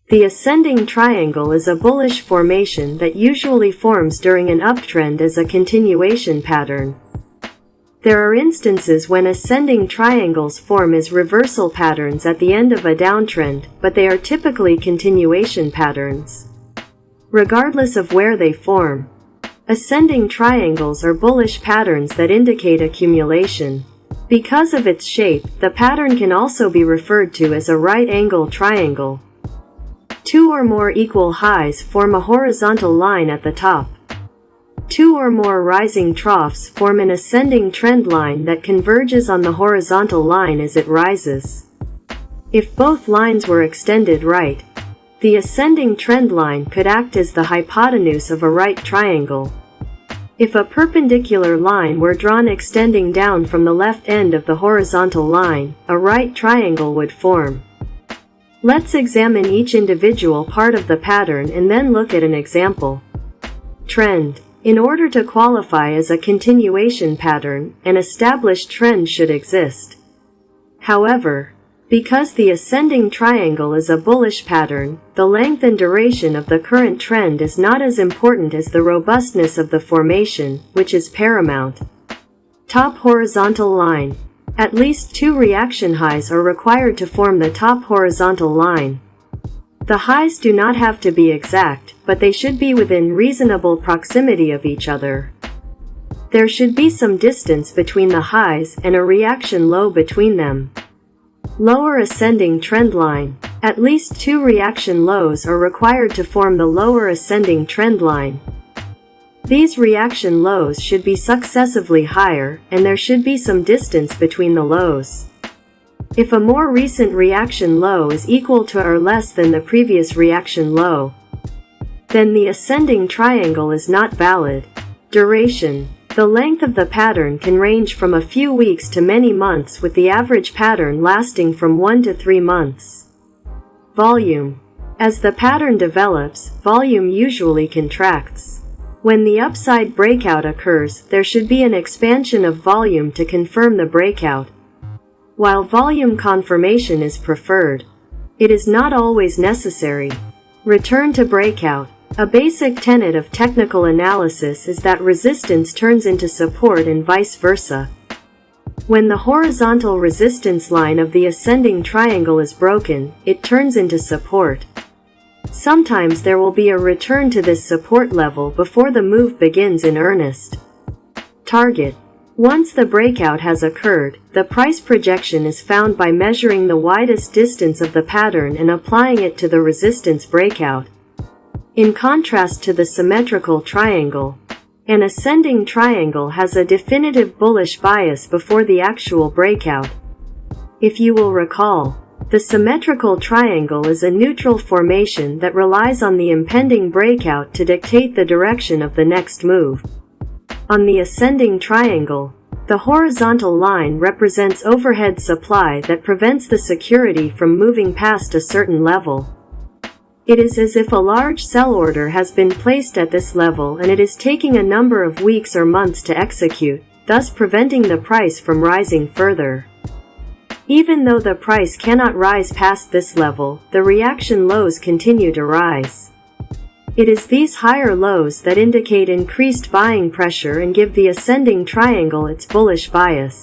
The ascending triangle is a bullish formation that usually forms during an uptrend as a continuation pattern. There are instances when ascending triangles form as reversal patterns at the end of a downtrend, but they are typically continuation patterns. Regardless of where they form, ascending triangles are bullish patterns that indicate accumulation. Because of its shape, the pattern can also be referred to as a right-angle triangle. Two or more equal highs form a horizontal line at the top. Two or more rising troughs form an ascending trend line that converges on the horizontal line as it rises. If both lines were extended right, the ascending trend line could act as the hypotenuse of a right triangle. If a perpendicular line were drawn extending down from the left end of the horizontal line, a right triangle would form. Let's examine each individual part of the pattern and then look at an example. Trend. In order to qualify as a continuation pattern, an established trend should exist. However, because the ascending triangle is a bullish pattern, the length and duration of the current trend is not as important as the robustness of the formation, which is paramount. Top horizontal line. At least two reaction highs are required to form the top horizontal line. The highs do not have to be exact, but they should be within reasonable proximity of each other. There should be some distance between the highs and a reaction low between them. Lower ascending trend line. At least two reaction lows are required to form the lower ascending trend line. These reaction lows should be successively higher, and there should be some distance between the lows. If a more recent reaction low is equal to or less than the previous reaction low, then the ascending triangle is not valid. Duration. The length of the pattern can range from a few weeks to many months, with the average pattern lasting from 1 to 3 months. Volume. As the pattern develops, volume usually contracts. When the upside breakout occurs, there should be an expansion of volume to confirm the breakout. While volume confirmation is preferred, it is not always necessary. Return to breakout. A basic tenet of technical analysis is that resistance turns into support and vice versa. When the horizontal resistance line of the ascending triangle is broken, it turns into support. Sometimes there will be a return to this support level before the move begins in earnest. Target. Once the breakout has occurred, the price projection is found by measuring the widest distance of the pattern and applying it to the resistance breakout. In contrast to the symmetrical triangle, an ascending triangle has a definitive bullish bias before the actual breakout. If you will recall, the symmetrical triangle is a neutral formation that relies on the impending breakout to dictate the direction of the next move. On the ascending triangle, the horizontal line represents overhead supply that prevents the security from moving past a certain level. It is as if a large sell order has been placed at this level and it is taking a number of weeks or months to execute, thus preventing the price from rising further. Even though the price cannot rise past this level, the reaction lows continue to rise. It is these higher lows that indicate increased buying pressure and give the ascending triangle its bullish bias.